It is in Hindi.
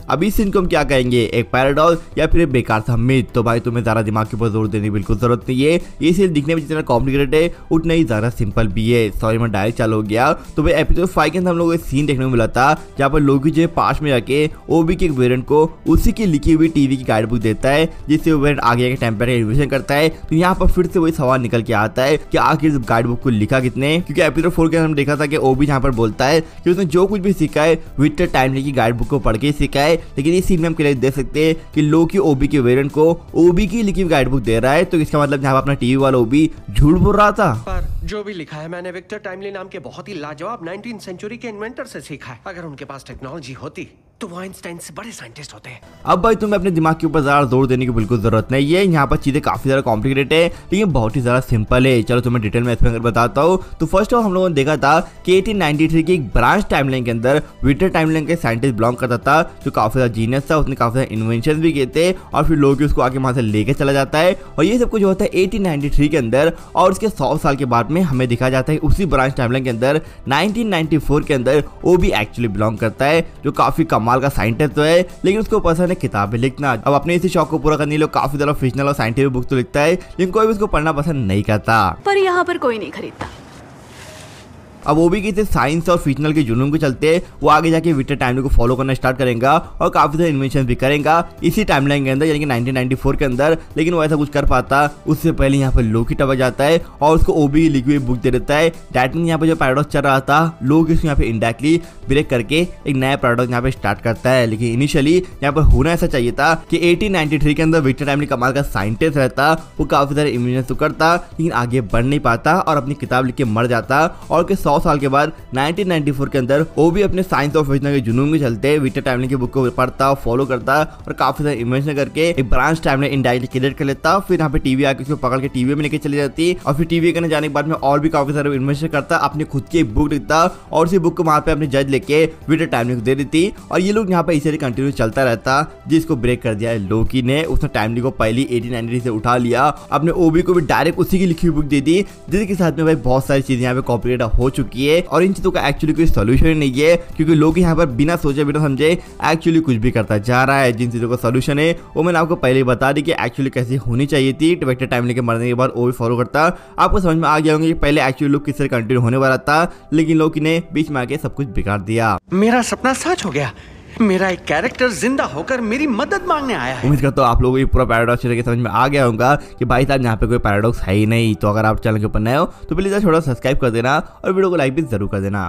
अभी सीन को हम क्या कहेंगे, एक पैराडॉक्स या फिर एक बेकार सा मिथ। तो भाई तुम्हें ज्यादा दिमाग के ऊपर जोर देने की बिल्कुल जरूरत नहीं है। ये सीन दिखने में जितना कॉम्प्लिकेटेड है उतना ही ज्यादा सिंपल भी है। सॉरी मैं डायरेक्ट चालू हो गया। तो भाई एपिसोड 5 के अंदर हम लोगों को सीन देखने को मिला था जहाँ पर लोकी जो पास में जाके ओबी के एक वेरिएंट को उसी की लिखी हुई टीवी की गाइड बुक देता है, जिससे वो वेरिएंट आगे के टेम्परेचर इन्वेस्टिगेशन करता है। तो यहाँ पर फिर से वही सवाल निकल के आता है कि आखिर इस गाइड बुक को लिखा कितने, क्योंकि एपिसोड 4 के अंदर हम देखा था कि ओबी यहाँ पर बोलता है कि उसने जो कुछ भी सीखा है विक्टर टाइमली की गाइड बुक को पढ़ के सीखा है। लेकिन इस सीन में हम क्लियर देख सकते हैं कि लोकी ओबी के वेरिएंट को ओबी की लिखी हुई गाइड बुक दे रहा है। तो इसका मतलब यहाँ पर अपना टीवी वाला ओबी झूठ बोल रहा था। पर जो भी लिखा है मैंने विक्टर टाइमली नाम के बहुत ही लाजवाब 19th सेंचुरी के इन्वेंटर से सीखा है। अगर उनके पास टेक्नोलॉजी होती तो वो आइंस्टाइन से बड़े साइंटिस्ट होते हैं। अब भाई तुम्हें अपने दिमाग के ऊपर ज्यादा जोर देने की बिल्कुल जरूरत नहीं है। यहाँ पर चीजें काफी ज्यादा कॉम्प्लिकेटेड है लेकिन बहुत ही ज्यादा सिंपल है। चलो तुम्हें डिटेल में एक्सप्लेन कर बताता हूँ। तो फर्स्ट ऑफ हम लोगों ने देखा था कि 1893 की एक ब्रांच टाइमलाइन के अंदर विक्टर टाइमलाइन के साइंटिस्ट बिलोंग करता था जो काफी ज्यादा जीनियस था। उसने काफी ज्यादा इन्वेंशन भी किए थे और फिर लोग उसको आगे वहां से लेकर चला जाता है। और ये सब कुछ होता है 1893 के अंदर। और उसके 100 साल के बाद में हमें दिखा जाता है उसी ब्रांच टाइमलाइन के अंदर 1994 के अंदर वो भी एक्चुअली बिलोंग करता है जो काफी कमाल का साइंटिस्ट है, लेकिन उसको पसंद है किताबें लिखना। अब अपने इसी शौक को पूरा करने के लिए काफी ज्यादा फिक्शनल और साइंटिफिक बुक तो लिखता है लेकिन कोई भी उसको पढ़ना पसंद नहीं करता। पर यहाँ पर कोई नहीं खरीदता। अब वो भी किसी साइंस और फिक्शनल के जुनून के चलते वो आगे जाके विक्टर टाइमलाइन को फॉलो करना स्टार्ट करेगा और काफी सारे इन्वेंशन भी करेगा इसी टाइमलाइन के अंदर यानी कि 1994 के अंदर। लेकिन वो ऐसा कुछ कर पाता उससे पहले यहाँ पर लोकी टपक जाता है और उसको ओबी की लिखी हुई बुक दे देता है। डैट मीन यहाँ पे जो पैराडॉक्स चल रहा था लोग इसको यहाँ पे इंडायरेक्टली ब्रेक करके एक नया पैराडॉक्स यहाँ पे स्टार्ट करता है। लेकिन इनिशियली यहाँ पर होना ऐसा चाहिए था कि 1893 के अंदर विक्टर टाइमलाइन कमाल का साइंटिस्ट रहता, वो काफी सारे इन्वेंशन तो करता लेकिन आगे बढ़ नहीं पाता और अपनी किताब लिख के मर जाता। और 100 साल के बाद 1994 के अंदर वो भी अपने साइंस और फिक्शन के जुनून के चलते विक्टर टाइमलाइन की बुक को पढ़ता फॉलो करता और काफी सारे इन्वेंशन करके एक ब्रांच टाइमलाइन इंडायरेक्टली क्रिएट कर लेता। फिर यहाँ पे टीवी आके उसको पकड़ के टीवी में लेके चली जाती और फिर टीवी करने जाने के बाद में और भी काफी सारे इन्वेंशन करता, अपनी खुद की एक बुक लिखता और उसी बुक को वहां पे अपने जज लेके विक्टर टाइमलाइन को दे देती। और ये लोग यहाँ पे इसे कंटिन्यू चलता रहता जिसको ब्रेक कर दिया है लोकी ने। उसने टाइमलाइन को पहली 1893 से उठा लिया, अपने ओबी को भी डायरेक्ट उसी की लिखी हुई बुक दे दी जिसके साथ में भाई बहुत सारी चीजें यहाँ पे कॉपीराइट हो चुकी है। और इन चीजों का एक्चुअली कोई सोल्यूशन नहीं है क्योंकि लोग यहाँ पर बिना सोचे बिना समझे एक्चुअली कुछ भी करता जा रहा है। जिन चीजों का सोल्यूशन है वो मैंने आपको पहले ही बता दी कि एक्चुअली कैसी होनी चाहिए थी। विक्टर टाइमलाइन के मरने के बाद वो भी फॉलो करता। आपको समझ में आ गया होगा कि पहले एक्चुअली लोग किस तरह कंटिन्यू होने वाला था लेकिन लोग ने बीच में आके सब कुछ बिगाड़ दिया। मेरा सपना सच हो गया। मेरा एक कैरेक्टर जिंदा होकर मेरी मदद मांगने आया है। उम्मीद करता हूँ आप लोगों को ये पूरा पैराडॉक्स के समझ में आ गया होगा कि भाई साहब यहाँ पे कोई पैराडॉक्स है ही नहीं। तो अगर आप चैनल के ऊपर नए हो तो प्लीज थोड़ा सब्सक्राइब कर देना और वीडियो को लाइक भी जरूर कर देना।